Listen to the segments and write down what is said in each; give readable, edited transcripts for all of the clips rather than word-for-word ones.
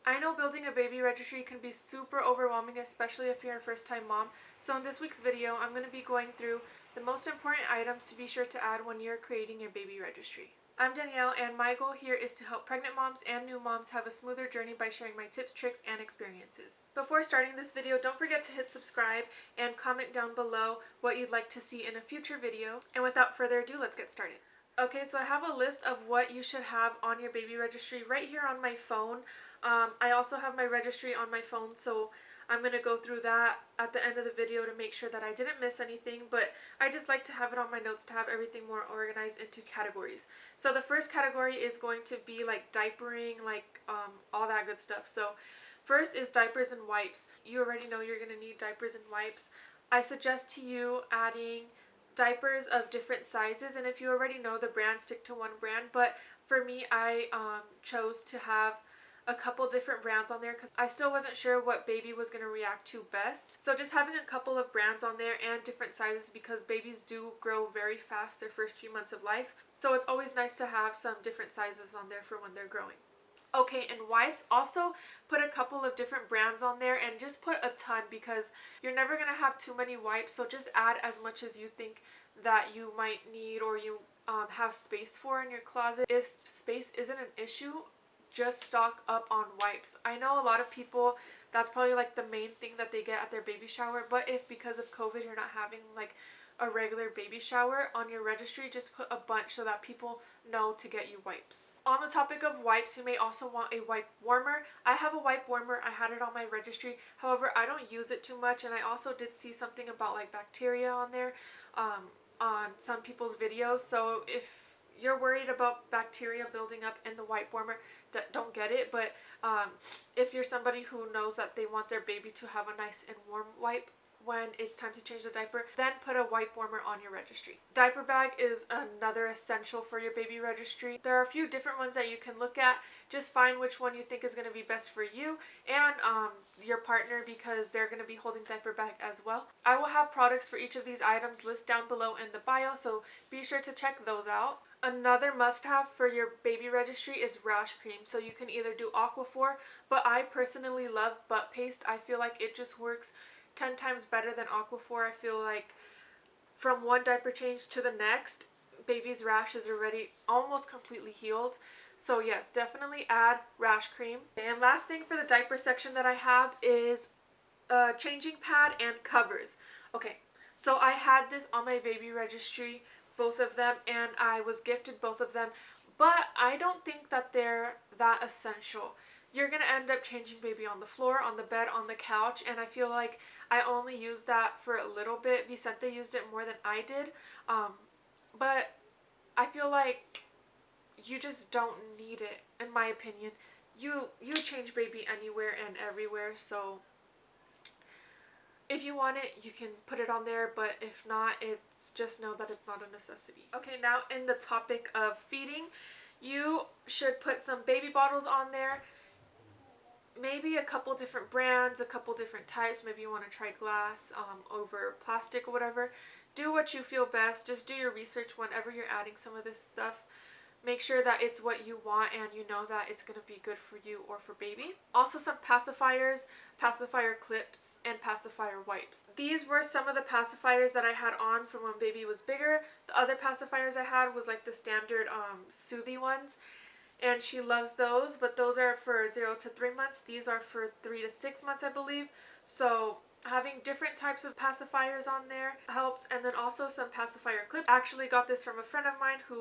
I know building a baby registry can be super overwhelming, especially if you're a first-time mom. So in this week's video, I'm going to be going through the most important items to be sure to add when you're creating your baby registry. I'm Danielle, and my goal here is to help pregnant moms and new moms have a smoother journey by sharing my tips, tricks, and experiences. Before starting this video, don't forget to hit subscribe and comment down below what you'd like to see in a future video. And without further ado, let's get started. Okay, so I have a list of what you should have on your baby registry right here on my phone. I also have my registry on my phone, so I'm going to go through that at the end of the video to make sure that I didn't miss anything, but I just like to have it on my notes to have everything more organized into categories. So the first category is going to be like diapering, like all that good stuff. So first is diapers and wipes. You already know you're going to need diapers and wipes. I suggest to you adding diapers of different sizes, and if you already know the brand, stick to one brand, but for me I chose to have a couple different brands on there because I still wasn't sure what baby was going to react to best. So just having a couple of brands on there and different sizes, because babies do grow very fast their first few months of life, so it's always nice to have some different sizes on there for when they're growing. Okay, and wipes, also put a couple of different brands on there and just put a ton, because you're never going to have too many wipes, so just add as much as you think that you might need or you have space for in your closet. If space isn't an issue, just stock up on wipes. I know a lot of people, that's probably like the main thing that they get at their baby shower, but if because of COVID you're not having like a regular baby shower, on your registry just put a bunch so that people know to get you wipes. On the topic of wipes, you may also want a wipe warmer. I have a wipe warmer. I had it on my registry. However, I don't use it too much, and I also did see something about like bacteria on there on some people's videos. So if you're worried about bacteria building up in the wipe warmer, don't get it. But if you're somebody who knows that they want their baby to have a nice and warm wipe when it's time to change the diaper, then put a wipe warmer on your registry. Diaper bag is another essential for your baby registry. There are a few different ones that you can look at. Just find which one you think is going to be best for you and your partner, because they're going to be holding diaper bag as well. I will have products for each of these items listed down below in the bio, so be sure to check those out. Another must-have for your baby registry is rash cream. So you can either do Aquaphor, but I personally love butt paste. I feel like it just works 10 times better than Aquaphor. I feel like from one diaper change to the next, baby's rash is already almost completely healed. So yes, definitely add rash cream. And last thing for the diaper section that I have is a changing pad and covers. Okay, so I had this on my baby registry, both of them, and I was gifted both of them, but I don't think that they're that essential. You're going to end up changing baby on the floor, on the bed, on the couch, and I feel like I only used that for a little bit. Vicente used it more than I did, but I feel like you just don't need it, in my opinion. You change baby anywhere and everywhere, so if you want it, you can put it on there, but if not, it's just know that it's not a necessity. Okay, now in the topic of feeding, you should put some baby bottles on there. Maybe a couple different brands, a couple different types. Maybe you want to try glass over plastic or whatever. Do what you feel best. Just do your research whenever you're adding some of this stuff. Make sure that it's what you want and you know that it's going to be good for you or for baby. Also some pacifiers, pacifier clips, and pacifier wipes. These were some of the pacifiers that I had on from when baby was bigger. The other pacifiers I had was like the standard Soothy ones, and she loves those, but those are for 0 to 3 months. These are for 3 to 6 months, I believe. So having different types of pacifiers on there helps. And then also some pacifier clips. I actually got this from a friend of mine who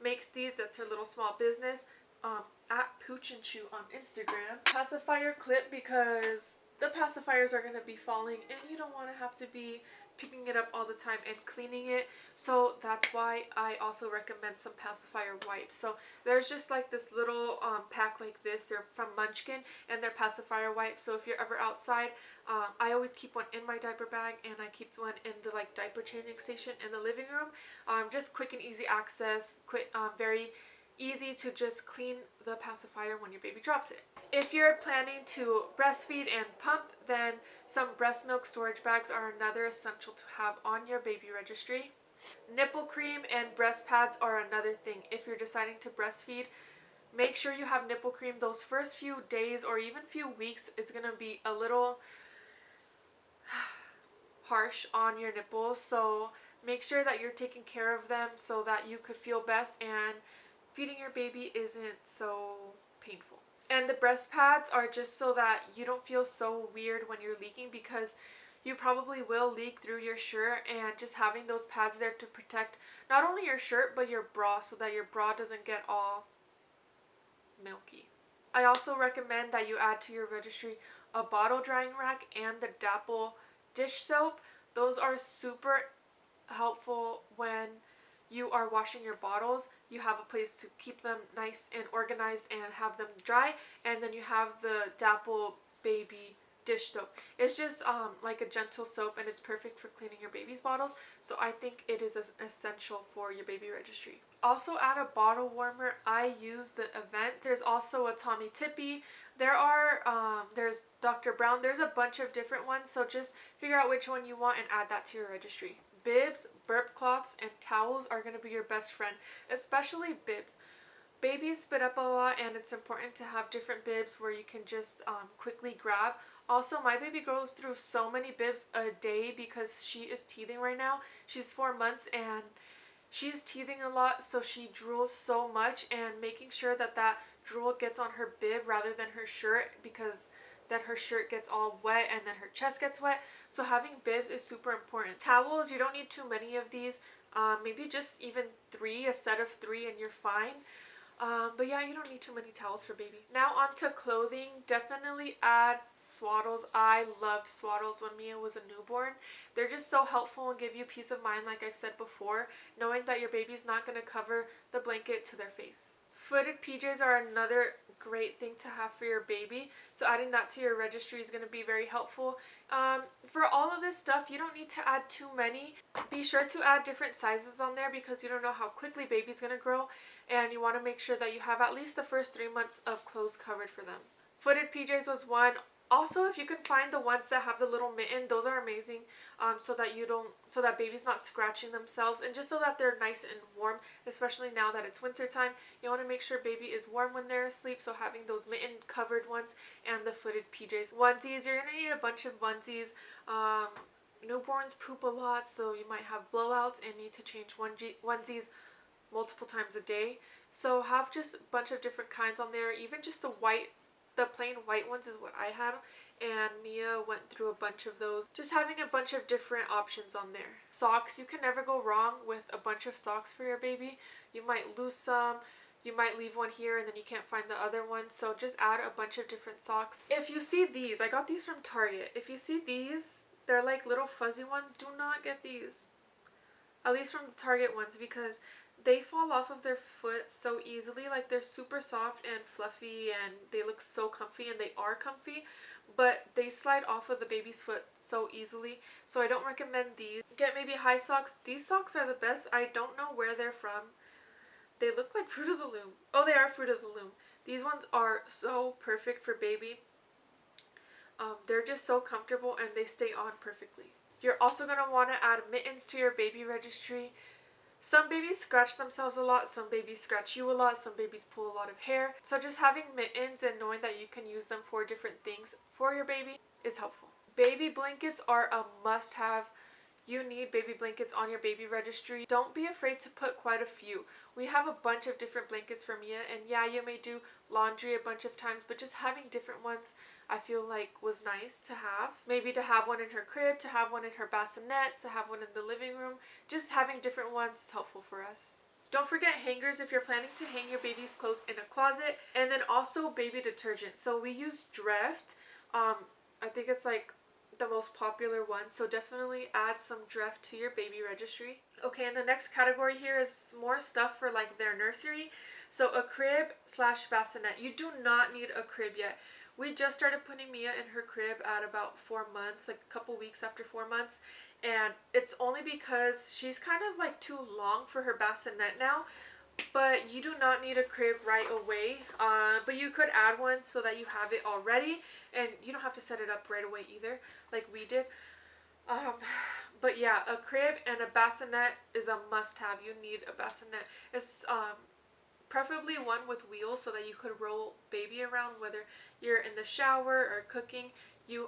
makes these. That's her little small business, at Pooch and Chew on Instagram. Pacifier clip, because the pacifiers are going to be falling and you don't want to have to be picking it up all the time and cleaning it. So that's why I also recommend some pacifier wipes. So there's just like this little pack like this. They're from Munchkin and they're pacifier wipes. So if you're ever outside, I always keep one in my diaper bag, and I keep one in the like diaper changing station in the living room. Just quick and easy access, quick, very easy to just clean the pacifier when your baby drops it. If you're planning to breastfeed and pump, then some breast milk storage bags are another essential to have on your baby registry. Nipple cream and breast pads are another thing. If you're deciding to breastfeed, make sure you have nipple cream. Those first few days or even few weeks, it's going to be a little harsh on your nipples, so make sure that you're taking care of them so that you could feel best and feeding your baby isn't so painful. And the breast pads are just so that you don't feel so weird when you're leaking, because you probably will leak through your shirt, and just having those pads there to protect not only your shirt but your bra so that your bra doesn't get all milky. I also recommend that you add to your registry a bottle drying rack and the Dapple dish soap. Those are super helpful when you are washing your bottles. You have a place to keep them nice and organized and have them dry, and then you have the Dapple baby dish soap. It's just like a gentle soap, and it's perfect for cleaning your baby's bottles, so I think it is essential for your baby registry. Also add a bottle warmer. I use the Event. There's also a Tommy Tippy. There's Dr. Brown. There's a bunch of different ones, so just figure out which one you want and add that to your registry. Bibs, burp cloths, and towels are going to be your best friend, especially bibs. Babies spit up a lot, and it's important to have different bibs where you can just quickly grab. Also, my baby goes through so many bibs a day because she is teething right now. She's 4 months and she's teething a lot, so she drools so much, and making sure that that drool gets on her bib rather than her shirt, because then her shirt gets all wet and then her chest gets wet. So having bibs is super important. Towels, you don't need too many of these. Maybe just even 3, a set of 3, and you're fine. But yeah, you don't need too many towels for baby. Now on to clothing. Definitely add swaddles. I loved swaddles when Mia was a newborn. They're just so helpful and give you peace of mind, like I've said before, knowing that your baby's not going to cover the blanket to their face. Footed PJs are another great thing to have for your baby, so adding that to your registry is going to be very helpful. For all of this stuff, you don't need to add too many. Be sure to add different sizes on there because you don't know how quickly baby's going to grow, and you want to make sure that you have at least the first 3 months of clothes covered for them. Footed PJs was one. Also, if you can find the ones that have the little mitten, those are amazing, so that baby's not scratching themselves, and just so that they're nice and warm, especially now that it's winter time. You want to make sure baby is warm when they're asleep, so having those mitten covered ones and the footed PJs. Onesies, you're going to need a bunch of onesies. Newborns poop a lot, so you might have blowouts and need to change onesies multiple times a day. So have just a bunch of different kinds on there. Even just the plain white ones is what I had, and Mia went through a bunch of those. Just having a bunch of different options on there. Socks, you can never go wrong with a bunch of socks for your baby. You might lose some, you might leave one here and then you can't find the other one, so just add a bunch of different socks. If you see these, I got these from Target. If you see these, they're like little fuzzy ones, do not get these. At least from the Target ones, because they fall off of their foot so easily. Like, they're super soft and fluffy and they look so comfy, and they are comfy, but they slide off of the baby's foot so easily, so I don't recommend these. Get maybe high socks. These socks are the best. I don't know where they're from. They look like Fruit of the Loom. Oh, they are Fruit of the Loom. These ones are so perfect for baby. They're just so comfortable and they stay on perfectly. You're also going to want to add mittens to your baby registry. Some babies scratch themselves a lot, some babies scratch you a lot, some babies pull a lot of hair. So just having mittens and knowing that you can use them for different things for your baby is helpful. Baby blankets are a must-have. You need baby blankets on your baby registry. Don't be afraid to put quite a few. We have a bunch of different blankets for Mia, and yeah, you may do laundry a bunch of times, but just having different ones I feel like was nice to have. Maybe to have one in her crib, to have one in her bassinet, to have one in the living room. Just having different ones is helpful for us. Don't forget hangers if you're planning to hang your baby's clothes in a closet. And then also baby detergent. So we use Dreft. I think it's like the most popular one, so definitely add some Dreft to your baby registry. Okay, and the next category here is more stuff for like their nursery. So a crib / bassinet. You do not need a crib yet. We just started putting Mia in her crib at about 4 months, like a couple weeks after 4 months, and it's only because she's kind of like too long for her bassinet now. But you do not need a crib right away, but you could add one so that you have it already, and you don't have to set it up right away either, like we did. But yeah, a crib and a bassinet is a must-have. You need a bassinet. It's preferably one with wheels so that you could roll baby around, whether you're in the shower or cooking. You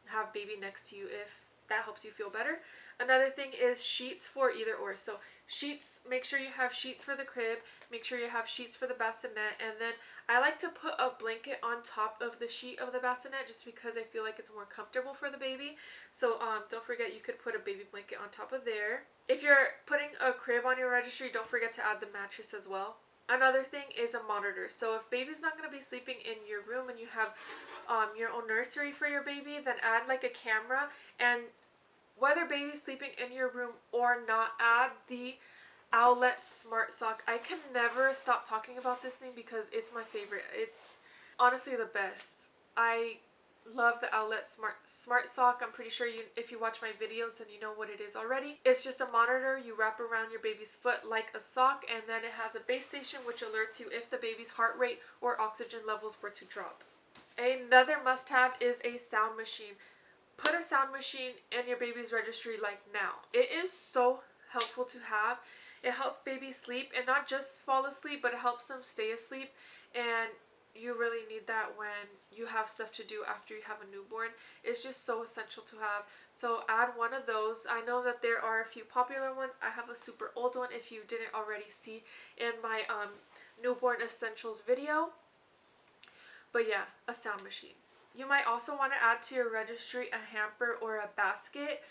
have baby next to you if that helps you feel better. Another thing is sheets for either or. So sheets, make sure you have sheets for the crib, make sure you have sheets for the bassinet, and then I like to put a blanket on top of the sheet of the bassinet just because I feel like it's more comfortable for the baby. So don't forget you could put a baby blanket on top of there. If you're putting a crib on your registry, don't forget to add the mattress as well. Another thing is a monitor. So if baby's not going to be sleeping in your room and you have your own nursery for your baby, then add like a camera, and whether baby's sleeping in your room or not, add the Owlet Smart Sock. I can never stop talking about this thing because it's my favorite. It's honestly the best. I love the Owlet Smart Sock. I'm pretty sure if you watch my videos then you know what it is already. It's just a monitor you wrap around your baby's foot like a sock, and then it has a base station which alerts you if the baby's heart rate or oxygen levels were to drop. Another must-have is a sound machine. Put a sound machine in your baby's registry like now. It is so helpful to have. It helps babies sleep, and not just fall asleep, but it helps them stay asleep, and you really need that when you have stuff to do after you have a newborn. It's just so essential to have. So add one of those. I know that there are a few popular ones. I have a super old one if you didn't already see in my newborn essentials video. But yeah, a sound machine. You might also want to add to your registry a hamper or a basket.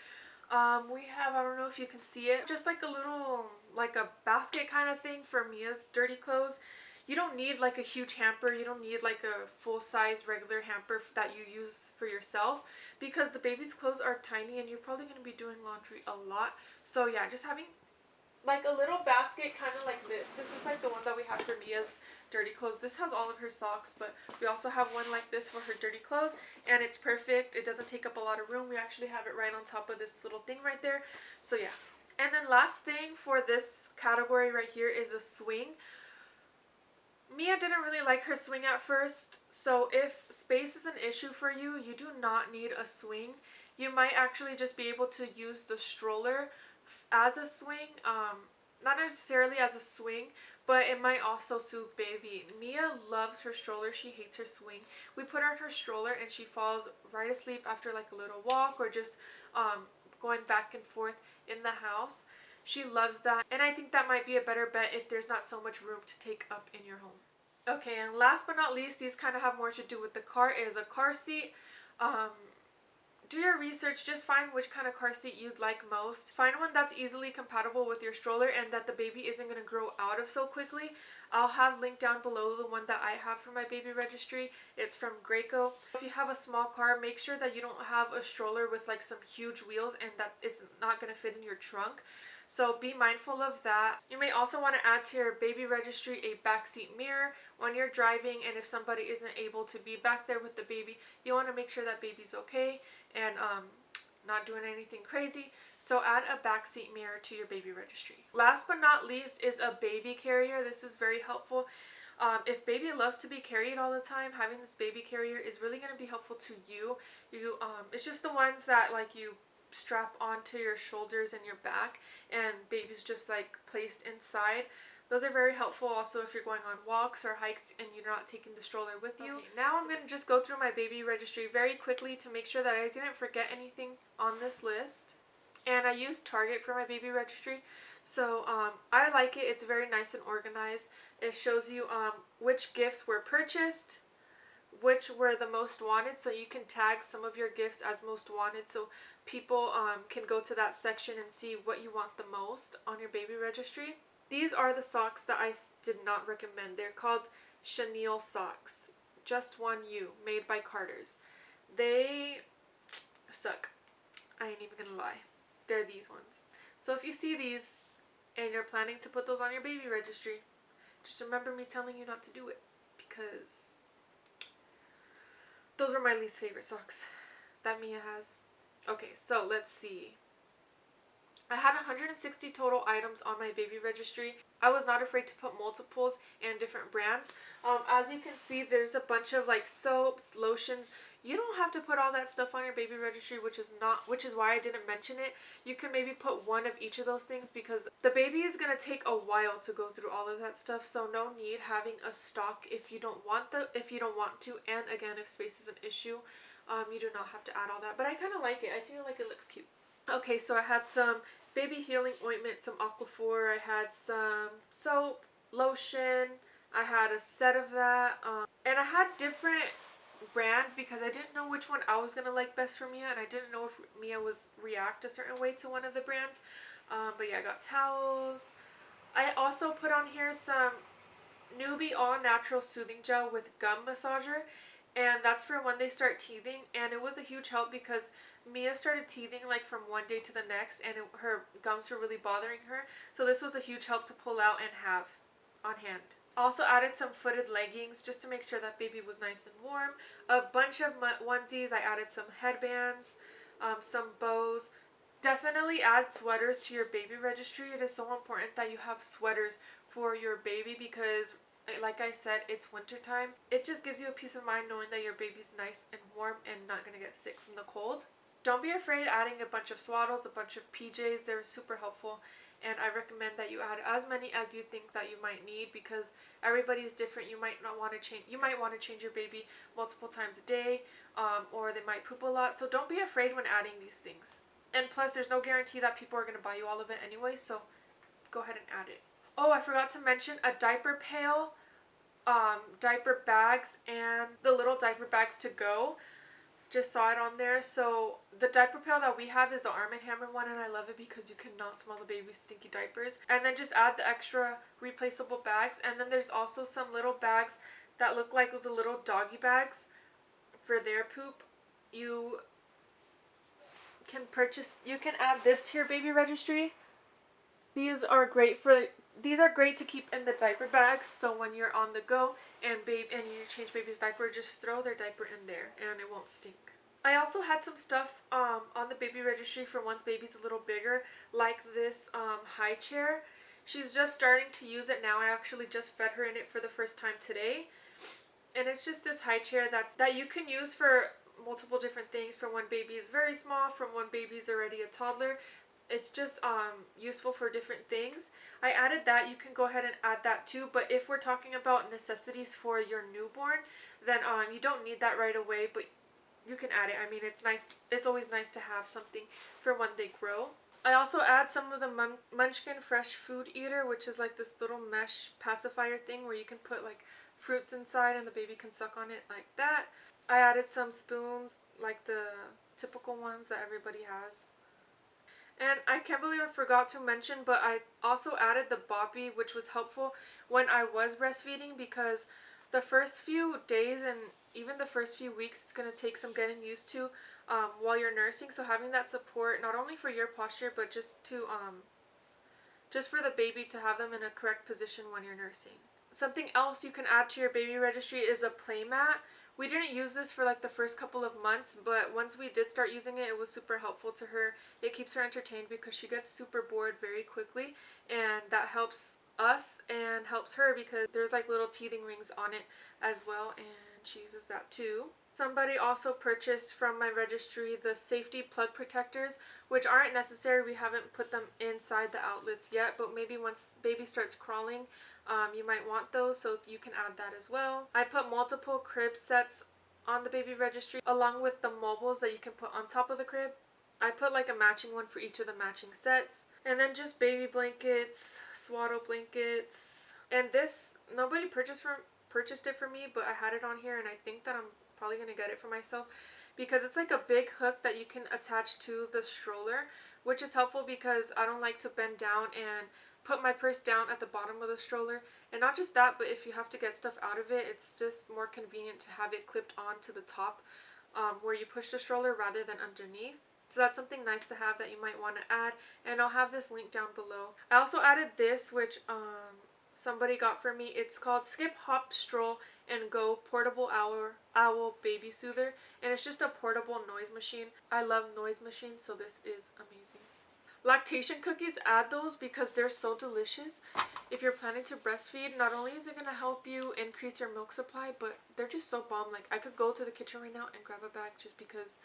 We have, I don't know if you can see it, just like a little, like a basket kind of thing for Mia's dirty clothes. You don't need like a huge hamper. You don't need like a full-size regular hamper that you use for yourself, because the baby's clothes are tiny and you're probably going to be doing laundry a lot. So yeah, just having like a little basket kind of like this. This is like the one that we have for Mia's dirty clothes. This has all of her socks, but we also have one like this for her dirty clothes, and it's perfect. It doesn't take up a lot of room. We actually have it right on top of this little thing right there. So yeah. And then last thing for this category right here is a swing. Mia didn't really like her swing at first, so if space is an issue for you, you do not need a swing. You might actually just be able to use the stroller as a swing, not necessarily as a swing, but it might also soothe baby. Mia loves her stroller. She hates her swing. We put her in her stroller and she falls right asleep after like a little walk or just going back and forth in the house. She loves that, and I think that might be a better bet if there's not so much room to take up in your home. Okay, and last but not least, these kind of have more to do with the car, is a car seat. Do your research, just find which kind of car seat you'd like most. Find one that's easily compatible with your stroller and that the baby isn't going to grow out of so quickly. I'll have linked down below the one that I have for my baby registry. It's from Graco. If you have a small car, make sure that you don't have a stroller with like some huge wheels and that it's not going to fit in your trunk. So be mindful of that. You may also want to add to your baby registry a backseat mirror when you're driving, and if somebody isn't able to be back there with the baby, you want to make sure that baby's okay and not doing anything crazy. So add a backseat mirror to your baby registry. Last but not least is a baby carrier. This is very helpful. If baby loves to be carried all the time, having this baby carrier is really going to be helpful to you. It's just the ones that like you strap onto your shoulders and your back, and baby's just like placed inside. Those are very helpful also if you're going on walks or hikes and you're not taking the stroller with you. Okay, now I'm going to just go through my baby registry very quickly to make sure that I didn't forget anything on this list. And I use Target for my baby registry, so I like it. It's very nice and organized. It shows you which gifts were purchased, which were the most wanted, so you can tag some of your gifts as most wanted so people can go to that section and see what you want the most on your baby registry. These are the socks that I did not recommend. They're called chenille socks. Just One You, made by Carter's. They suck. I ain't even gonna lie. They're these ones. So if you see these and you're planning to put those on your baby registry, just remember me telling you not to do it, because those are my least favorite socks that Mia has. Okay, so let's see. I had 160 total items on my baby registry. I was not afraid to put multiples and different brands. As you can see, there's a bunch of like soaps, lotions. You don't have to put all that stuff on your baby registry, which is why I didn't mention it. You can maybe put one of each of those things because the baby is going to take a while to go through all of that stuff. So no need having a stock if you don't want to. And again, if space is an issue, you do not have to add all that. But I kind of like it. I feel like it looks cute. Okay, so I had some baby healing ointment, some Aquaphor, I had some soap, lotion, I had a set of that, and I had different brands because I didn't know which one I was going to like best for Mia, and I didn't know if Mia would react a certain way to one of the brands. But yeah, I got towels. I also put on here some Newbie All Natural Soothing Gel with Gum Massager, and that's for when they start teething. And it was a huge help because Mia started teething like from one day to the next, and her gums were really bothering her. So this was a huge help to pull out and have on hand. Also added some footed leggings just to make sure that baby was nice and warm. A bunch of onesies. I added some headbands, some bows. Definitely add sweaters to your baby registry. It is so important that you have sweaters for your baby because, like I said, it's winter time. It just gives you a peace of mind knowing that your baby's nice and warm and not going to get sick from the cold. Don't be afraid adding a bunch of swaddles, a bunch of PJs. They're super helpful, and I recommend that you add as many as you think that you might need because everybody's different. You might not want to change. You might want to change your baby multiple times a day, or they might poop a lot. So don't be afraid when adding these things. And plus, there's no guarantee that people are going to buy you all of it anyway, so go ahead and add it. Oh, I forgot to mention a diaper pail, diaper bags, and the little diaper bags to go. Just saw it on there. So the diaper pail that we have is the Arm & Hammer one, and I love it because you cannot smell the baby's stinky diapers. And then just add the extra replaceable bags. And then there's also some little bags that look like the little doggy bags for their poop. You can add this to your baby registry. These are great to keep in the diaper bags, so when you're on the go and you change baby's diaper, just throw their diaper in there and it won't stink. I also had some stuff on the baby registry for once baby's a little bigger, like this high chair. She's just starting to use it now. I actually just fed her in it for the first time today. And it's just this high chair that you can use for multiple different things, from when baby is very small, from when baby's already a toddler. It's just useful for different things. I added that. You can go ahead and add that too, but if we're talking about necessities for your newborn, then you don't need that right away, but you can add it. I mean, it's nice. It's always nice to have something for when they grow. I also add some of the Munchkin Fresh Food Eater, which is like this little mesh pacifier thing where you can put like fruits inside and the baby can suck on it like that. I added some spoons, like the typical ones that everybody has. And I can't believe I forgot to mention, but I also added the boppy, which was helpful when I was breastfeeding because the first few days and even the first few weeks, it's going to take some getting used to while you're nursing. So having that support, not only for your posture, but just for the baby to have them in a correct position when you're nursing. Something else you can add to your baby registry is a play mat. We didn't use this for like the first couple of months, but once we did start using it, it was super helpful to her. It keeps her entertained because she gets super bored very quickly, and that helps us and helps her because there's like little teething rings on it as well, and she uses that too. Somebody also purchased from my registry the safety plug protectors, which aren't necessary. We haven't put them inside the outlets yet, but maybe once baby starts crawling, you might want those, so you can add that as well. I put multiple crib sets on the baby registry along with the mobiles that you can put on top of the crib. I put like a matching one for each of the matching sets. And then just baby blankets, swaddle blankets. And this, nobody purchased it for me, but I had it on here, and I think that I'm probably going to get it for myself because it's like a big hook that you can attach to the stroller, which is helpful because I don't like to bend down and put my purse down at the bottom of the stroller. And not just that, but if you have to get stuff out of it, it's just more convenient to have it clipped onto the top where you push the stroller rather than underneath. So that's something nice to have that you might want to add, and I'll have this link down below. I also added this, which somebody got for me. It's called Skip, Hop, Stroll, and Go Portable Owl Baby Soother, and it's just a portable noise machine. I love noise machines, so this is amazing. Lactation cookies, add those because they're so delicious. if you're planning to breastfeed, not only is it going to help you increase your milk supply, but they're just so bomb. Like, I could go to the kitchen right now and grab a bag just because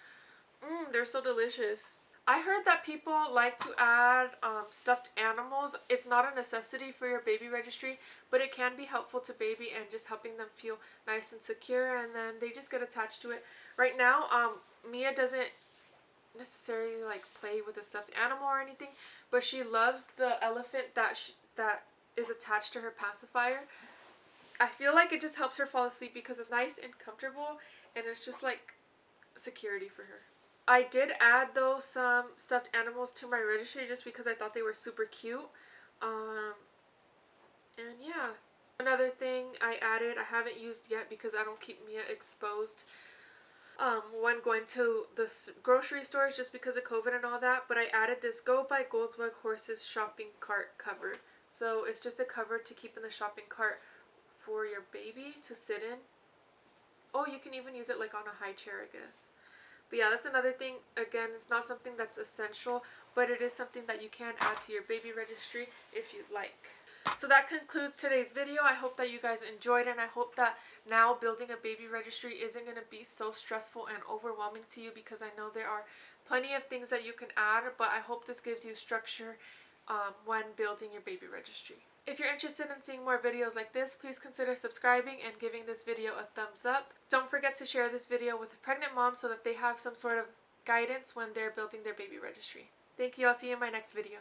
they're so delicious. I heard that people like to add stuffed animals. It's not a necessity for your baby registry, but it can be helpful to baby and just helping them feel nice and secure, and then they just get attached to it. Right now, Mia doesn't necessarily like play with a stuffed animal or anything, but she loves the elephant that is attached to her pacifier. I feel like it just helps her fall asleep because it's nice and comfortable, and it's just like security for her. I did add though some stuffed animals to my registry just because I thought they were super cute. Um, and yeah. Another thing I added, I haven't used yet because I don't keep Mia exposed when going to the grocery stores just because of COVID and all that, but I added this Go by Goldswag Horses shopping cart cover. So it's just a cover to keep in the shopping cart for your baby to sit in. Oh, you can even use it like on a high chair, I guess. But yeah, that's another thing. Again, it's not something that's essential, but it is something that you can add to your baby registry if you'd like. So that concludes today's video. I hope that you guys enjoyed, and I hope that now building a baby registry isn't going to be so stressful and overwhelming to you, because I know there are plenty of things that you can add, but I hope this gives you structure when building your baby registry. If you're interested in seeing more videos like this, please consider subscribing and giving this video a thumbs up. Don't forget to share this video with a pregnant mom so that they have some sort of guidance when they're building their baby registry. Thank you. I'll see you in my next video.